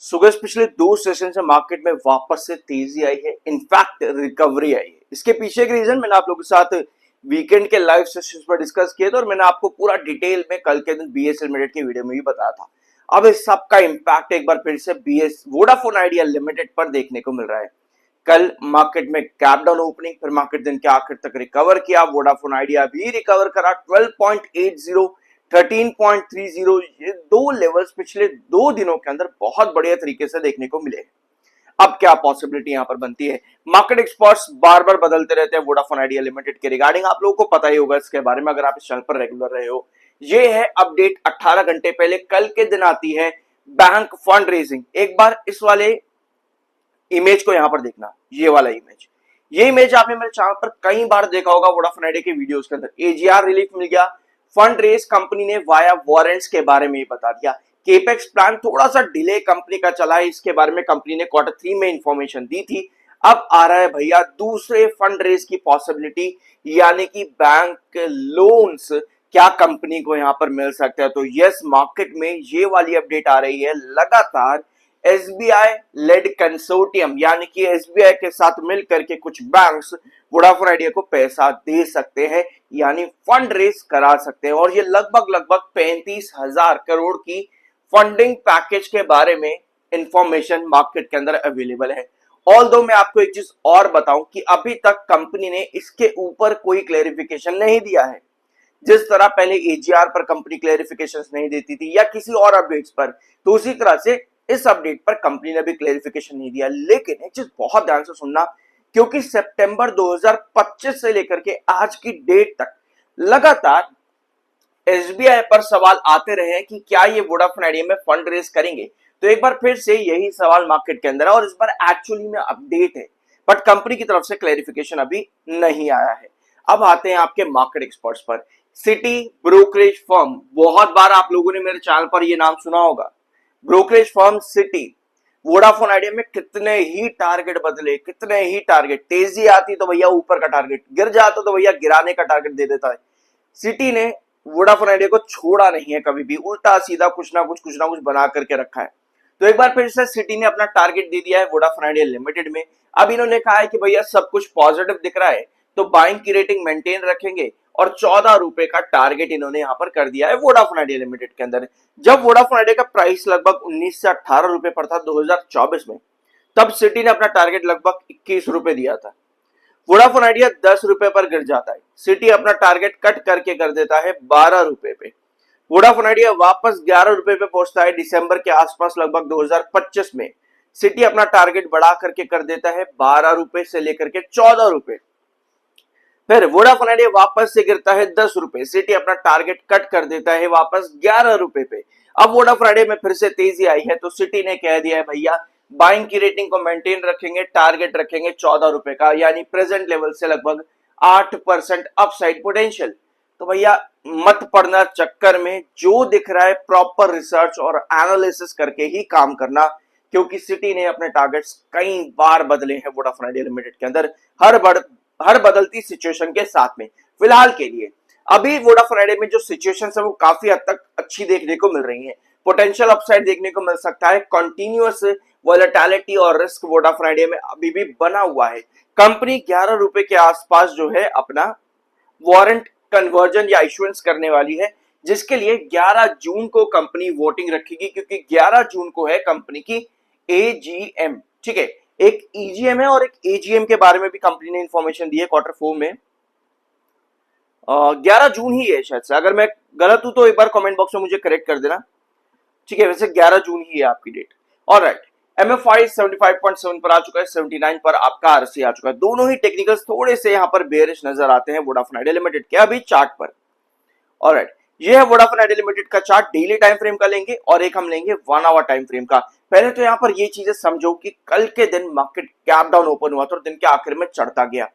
Sugars पिछले 2 session से market में वापस से तेजी आई है, इनफैक्ट रिकवरी आई है। इसके पीछे के रीजन मैंने आप लोगों के साथ वीकेंड के लाइव सेशंस पर डिस्कस किए थे और मैंने आपको पूरा डिटेल में कल के दिन बीएसएल लिमिटेड की वीडियो में भी बताया था। अब इस सब का इम्पैक्ट एक बार फिर से वोडाफोन आइडिया लिमिटेड पर देखने को मिल रहा है। कल मार्केट में गैप डाउन ओपनिंग, फिर मार्केट दिन के आखिर तक रिकवर किया। वोडाफोन आइडिया भी रिकवर करा 12.80 13.30। ये दो लेवल्स पिछले 2 दिनों के अंदर बहुत बढ़िया तरीके से देखने को मिले। अब क्या पॉसिबिलिटी यहां पर बनती है? मार्केट एक्सपर्ट्स बार बार बदलते रहते हैं वोडाफोन आइडिया लिमिटेड के रिगार्डिंग, आप लोगों को पता ही होगा इसके बारे में अगर आप इस चैनल पर रेगुलर रहे हो। ये है अपडेट 18 घंटे पहले, कल के दिन आती है बैंक फंड रेजिंग। एक बार इस वाले इमेज को यहां पर देखना, ये वाला इमेज, ये इमेज आपने मेरे चैनल पर कई बार देखा होगा वोडाफोन आइडिया के वीडियोस के अंदर। एजीआर रिलीफ मिल गया, फंड रेज कंपनी ने वाया वारंट्स के बारे में ही बता दिया। केपेक्स प्लान थोड़ा सा डिले कंपनी का चला है, इसके बारे में कंपनी ने Q3 में इंफॉर्मेशन दी थी। अब आ रहा है भैया दूसरे फंड रेज की पॉसिबिलिटी, यानी कि बैंक लोन्स क्या कंपनी को यहां पर मिल सकते हैं। तो यस, मार्केट में ये वाली अपडेट आ रही है। लगातार एसबीआई लेड कंसोर्टियम, यानी कि एसबीआई के साथ मिलकर के कुछ बैंक्स वोडाफोन आइडिया को पैसा दे सकते हैं, यानी फंड रेज करा सकते हैं। और ये लगभग 35,000 करोड़ की फंडिंग पैकेज के बारे में इंफॉर्मेशन मार्केट के अंदर अवेलेबल है। ऑल्दो मैं आपको एक चीज और बताऊं कि अभी तक कंपनी ने इसके ऊपर कोई क्लेरिफिकेशन नहीं दिया है। जिस तरह पहले एजीआर पर कंपनी क्लेरिफिकेशन नहीं देती थी या किसी और अपडेट्स पर, तो उसी तरह से इस अपडेट पर कंपनी ने भी क्लेरिफिकेशन नहीं दिया। लेकिन एक चीज बहुत ध्यान से सुनना, क्योंकि सितंबर 2025 से लेकर के आज की डेट तक लगातार एसबीआई पर सवाल आते रहे कि क्या ये वोडाफोन आइडिया में फंड रेज करेंगे। तो एक बार फिर से यही सवाल मार्केट के अंदर है और इस बार एक्चुअली में अपडेट है, बट कंपनी की तरफ से क्लेरिफिकेशन अभी नहीं आया है। अब आते हैं आपके मार्केट एक्सपर्ट्स पर। सिटी ब्रोकरेज फर्म, बहुत बार आप लोगों ने मेरे चैनल पर यह नाम सुना होगा। Brokerage firm city Vodafone idea में कितने ही टारगेट बदले, कितने ही टारगेट। तेजी आती तो भैया ऊपर का टारगेट, गिर जाता तो भैया गिराने का टारगेट दे देता है। सिटी ने वोडाफोन आइडिया को छोड़ा नहीं है कभी भी, उल्टा सीधा कुछ ना कुछ बना करके रखा है। तो एक बार फिर से सिटी ने अपना टारगेट दे दिया है वोडाफोन आइडिया लिमिटेड में। अब इन्होंने कहा है कि भैया सब कुछ पॉजिटिव दिख रहा है तो बाइंग की रेटिंग मेंटेन रखेंगे और 14 रुपए का टारगेट इन्होंने यहां पर कर दिया है वोडाफोन आइडिया लिमिटेड के अंदर। जब वोडाफोन आइडिया का प्राइस लगभग 19 से 18 रुपए पर था 2024 में, तब सिटी ने अपना टारगेट लगभग 21 रुपए दिया था। वोडाफोन आइडिया 10 रुपए पर गिर जाता है, सिटी अपना टारगेट कट करके कर देता है 12 रुपए पे। वोडाफोन आइडिया वापस 11 रुपए पे पहुंचता है दिसंबर के आसपास लगभग 2025 में। सिटी अपना टारगेट बढ़ा करके कर देता है 12 रुपए से लेकर के 14 रुपए। फिर वोडाफोन आइडिया वापस से गिरता है 10 रुपए, सिटी अपना टारगेट कट कर देता है वापस 11 रुपए पे। अब वोडाफोन आइडिया में फिर से तेजी आई है तो सिटी ने कह दिया है भैया बाइंग की रेटिंग को मेंटेन रखेंगे, टारगेट रखेंगे 14 रुपए का, यानी प्रेजेंट लेवल से लगभग 8% अपसाइड पोटेंशियल। तो भैया मत पड़ना चक्कर में, जो दिख रहा है प्रॉपर रिसर्च और एनालिसिस करके ही काम करना, क्योंकि सिटी ने अपने टारगेट्स कई बार बदले हैं वोडाफोन आइडिया लिमिटेड के अंदर, हर बदलती सिचुएशन के साथ में। फिलहाल के लिए अभी वोडाफोन आइडिया में जो सिचुएशन है वो काफी हद तक अच्छी देखने को मिल रही है। पोटेंशियल अपसाइड देखने को मिल सकता है, कंटिन्यूअस वोलेटिलिटी और रिस्क वोडाफोन आइडिया में अभी भी बना हुआ है। कंपनी 11 रुपए के आसपास जो है अपना वारंट कन्वर्जन या इशुएंस करने वाली है, जिसके लिए 11 जून को कंपनी वोटिंग रखेगी, क्योंकि 11 जून को है कंपनी की एजीएम। ठीक है, एक ईजीएम है और एक एजीएम के बारे में भी कंपनी ने इंफॉर्मेशन दी है Q4 में। 11 जून ही है शायद से, अगर मैं गलत हूं तो एक बार कमेंट बॉक्स में मुझे करेक्ट कर देना। ठीक है, वैसे 11 जून ही है आपकी डेट। ऑलराइट, एमएफआई 75.7 पर आ चुका है, 79 पर आपका आरसी आ चुका है। दोनों ही टेक्निकल्स थोड़े से यहां पर बेयरिश नजर आते हैं वोडाफोन आइडिया लिमिटेड के अभी चार्ट पर। ऑलराइट, ये है वोडाफोन आइडिया लिमिटेड का चार्ट। डेली टाइम फ्रेम का लेंगे और एक हम लेंगे 1 आवर टाइम फ्रेम का। पहले तो यहां पर ये चीजें समझो कि कल के दिन मार्केट गैप डाउन ओपन हुआ था और दिन के आखिर में चढ़ता गया।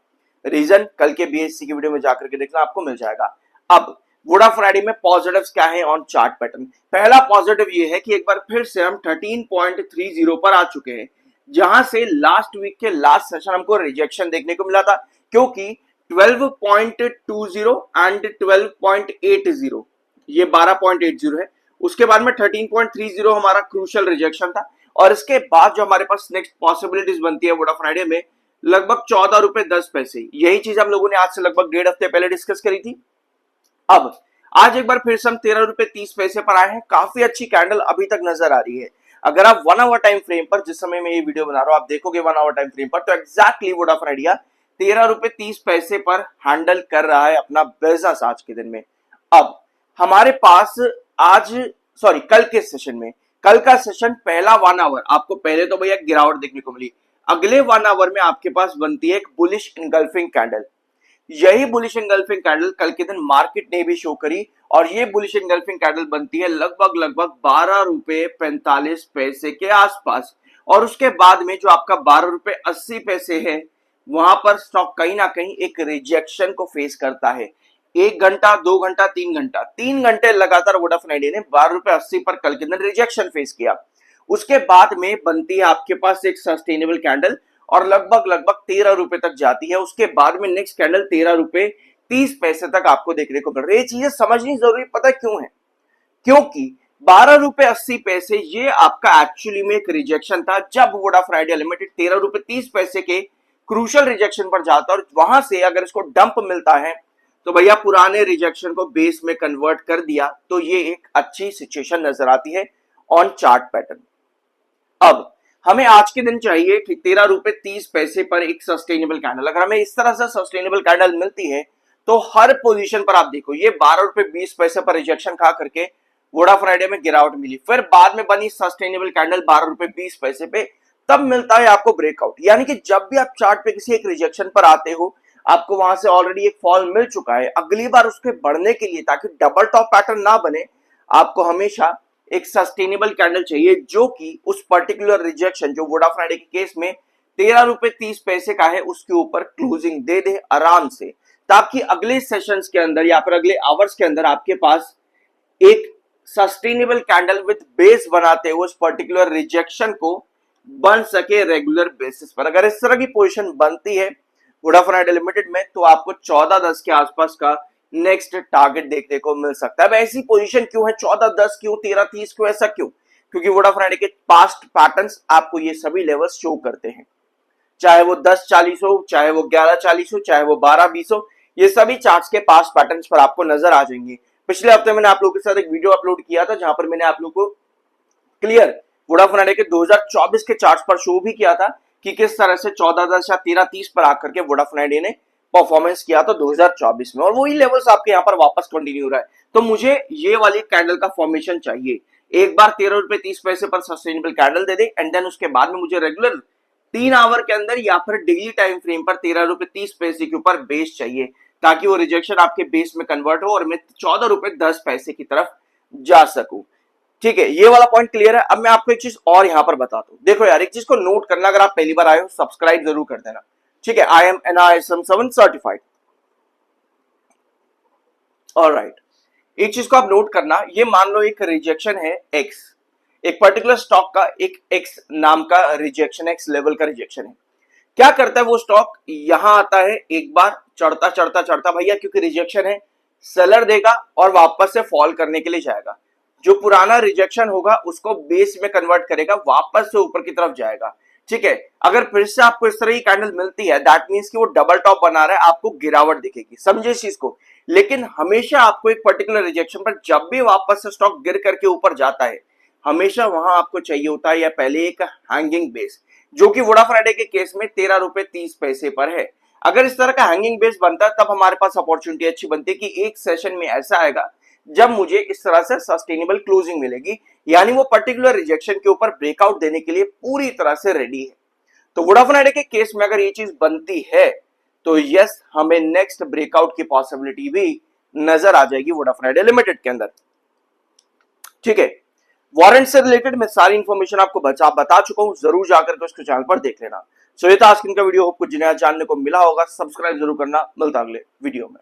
रीजन कल के बीएससी की वीडियो में जाकर के देखना, आपको मिल जाएगा। अब वोडाफोन आइडिया में पॉजिटिव्स क्या है ऑन चार्ट पैटर्न। पहला पॉजिटिव ये है कि एक बार फिर से हम 13.30 पर आ चुके हैं, जहां से लास्ट वीक के लास्ट सेशन हमको रिजेक्शन देखने को मिला था, क्योंकि 12.20 एंड 12.80, ये 12.80 है, उसके बाद में 13.30 हमारा क्रूशियल रिजेक्शन था, और इसके बाद जो हमारे पास नेक्स्ट पॉसिबिलिटीज बनती है वोडाफोन आइडिया में लगभग 14 रुपए 10 पैसे। यही चीज हम लोगों ने आज से लगभग 1.5 हफ्ते पहले डिस्कस करी थी। अब आज एक बार फिर से हम 13 रुपए 30 पैसे पर आए हैं। काफी अच्छी कैंडल अभी तक नजर आ रही है। अगर आप 1 आवर टाइम फ्रेम पर, जिस समय मैं ये वीडियो बना रहा हूं, आप देखोगे 1 आवर टाइम फ्रेम पर, तो एग्जैक्टली वोडाफोन आइडिया 13 रुपए 30 पैसे पर हैंडल कर रहा है अपना बिजनेस आज के दिन में। अब हमारे पास आज कल के सेशन में, कल का सेशन पहला 1 आवर आपको पहले तो भैया गिरावट देखने को मिली। अगले 1 आवर में आपके पास बनती है एक बुलिश इंगल्फिंग कैंडल। यही बुलिश इंगल्फिंग कैंडल कल के दिन मार्केट ने भी शो करी, और ये बुलिश इंगल्फिंग कैंडल बनती है लगभग 12 रुपए 45 पैसे के आसपास। और उसके बाद में जो आपका 12 रुपए 80 पैसे है, वहां पर स्टॉक कहीं ना कहीं एक रिजेक्शन को फेस करता है। 1 घंटा 2 घंटा 3 घंटा 3 घंटे लगातार वोडाफोन आइडिया ने 12 रुपए 80 पर कल के दिन रिजेक्शन फेस किया। उसके बाद में बनती है आपके पास एक सस्टेनेबल कैंडल, और लगभग 13 रुपए तक जाती है। उसके बाद में नेक्स्ट कैंडल 13 रुपए 30 पैसे तक आपको देखने को मिल रही है। ये चीजें समझनी जरूरी, पता क्यों है? क्योंकि 12 रुपए 80 पैसे ये आपका एक्चुअली में एक रिजेक्शन था, जब वोडाफोन आइडिया लिमिटेड 13 रुपए 30 पैसे के क्रूशियल रिजेक्शन पर जाता है, और वहां से अगर इसको डंप मिलता है तो भैया पुराने रिजेक्शन को बेस में कन्वर्ट कर दिया, तो ये एक अच्छी सिचुएशन नजर आती है ऑन चार्ट पैटर्न। अब हमें आज के दिन चाहिए 13 रुपए 30 पैसे पर एक सस्टेनेबल कैंडल। अगर हमें इस तरह से सस्टेनेबल कैंडल मिलती है तो हर पोजीशन पर आप देखो, ये 12 रुपए 20 पैसे पर रिजेक्शन खा करके वोडाफोन आइडिया में गिरावट मिली, फिर बाद में बनी सस्टेनेबल कैंडल 12 रुपए 20 पैसे पे, तब मिलता है आपको ब्रेकआउट। यानी कि जब भी आप चार्ट पे किसी एक रिजेक्शन पर आते हो, आपको वहां से ऑलरेडी एक फॉल मिल चुका है, अगली बार उसके बढ़ने के लिए, ताकि डबल टॉप पैटर्न ना बने, आपको हमेशा एक सस्टेनेबल कैंडल चाहिए जो कि उस पर्टिकुलर रिजेक्शन, जो वोडाफोन आइडिया के केस में 13 रुपए 30 पैसे का है, उसके ऊपर क्लोजिंग दे दे आराम से, ताकि अगले सेशंस के अंदर या फिर अगले आवर्स के अंदर आपके पास एक सस्टेनेबल कैंडल विद बेस बनाते हुए उस पर्टिकुलर रिजेक्शन को बन सके रेगुलर बेसिस पर। अगर इस तरह की पोजीशन बनती है वोडाफोन आइडिया लिमिटेड में, तो आपको 14-10 के आसपास का नेक्स्ट टारगेट देखने को मिल सकता है। अब ऐसी पोजीशन क्यों है, 14-10 क्यों, 13-30 क्यों, ऐसा क्यों? क्योंकि वोडाफोन आइडिया के पास्ट पैटर्न्स आपको ये सभी लेवल्स शो करते हैं, चाहे वो 10-40 हो, चाहे वो 11-40 हो, चाहे वो 12-20 हो, ये सभी चार्ट्स के पास्ट पैटर्न्स पर आपको नजर आ जाएंगे। पिछले हफ्ते मैंने आप लोगों के साथ एक वीडियो अपलोड किया था, जहां पर मैंने आप लोगों को क्लियर वोडाफोन आइडिया के 2024 के चार्ट्स पर शो भी किया था कि किस तरह से 14-10 या 13-30 पर आकर के वोडाफोन आइडिया ने परफॉर्मेंस किया था 2024 में, और वही लेवल्स आपके यहाँ पर वापस कंटिन्यू हो रहा है। तो मुझे ये वाली कैंडल का फॉर्मेशन चाहिए, एक बार 13 रुपए 30 पैसे पर सस्टेनेबल कैंडल दे दे, एंड देन उसके बाद में मुझे रेगुलर 3 आवर के अंदर या फिर डेली टाइम फ्रेम पर 13 रुपए 30 पैसे के ऊपर बेस चाहिए, ताकि वो रिजेक्शन आपके बेस में कन्वर्ट हो और मैं 14 रुपए 10 पैसे की तरफ जा सकूं। ठीक है, ये वाला पॉइंट क्लियर है। अब मैं आपको एक चीज और यहां पर बताता हूं। देखो यार, एक चीज को नोट करना, अगर आप पहली बार आए हो सब्सक्राइब जरूर कर देना, ठीक है। I am NISM 7 certified. Alright, एक चीज को आप नोट करना, ये मान लो एक रिजेक्शन है X, एक पर्टिकुलर स्टॉक का एक X नाम का रिजेक्शन, X लेवल का रिजेक्शन है। क्या करता है वो स्टॉक, यहां आता है, एक बार चढ़ता चढ़ता चढ़ता भैया, क्योंकि रिजेक्शन है, सेलर देगा और वापस से फॉल करने के लिए जाएगा। जो पुराना रिजेक्शन होगा उसको बेस में कन्वर्ट करेगा, वापस से ऊपर की तरफ जाएगा। ठीक है, अगर फिर से आपको इस तरह की कैंडल मिलती है, दैट मींस कि वो डबल टॉप बना रहा है, आपको गिरावट दिखेगी, समझे इस चीज को। लेकिन हमेशा आपको एक पर्टिकुलर रिजेक्शन पर जब भी वापस से स्टॉक गिर करके ऊपर जाता है, हमेशा वहां आपको चाहिए होता है या पहले एक हैंगिंग बेस, जो कि वोडाफोन आइडिया के केस में 13 रुपए 30 पैसे पर है। अगर इस तरह का हैंगिंग बेस बनता है, तब हमारे पास अपॉर्चुनिटी अच्छी बनती है कि एक सेशन में ऐसा आएगा जब मुझे इस तरह से सस्टेनेबल क्लोजिंग मिलेगी, यानी वो पर्टिकुलर रिजेक्शन के ऊपर ब्रेकआउट देने के लिए पूरी तरह से रेडी है। तो वोडाफोन आइडिया के केस में अगर ये चीज बनती है, तो यस, हमें नेक्स्ट ब्रेकआउट की पॉसिबिलिटी भी नजर आ जाएगी वोडाफोन आइडिया लिमिटेड के अंदर। ठीक है, वारंट से रिलेटेड मैं सारी इंफॉर्मेशन आपको बता चुका हूं, जरूर जाकर के उसके चैनल पर देख लेना। सो ये था आज का वीडियो, कुछ जिन्हें जानने को मिला होगा। सब्सक्राइब जरूर करना, मिलता अगले वीडियो में।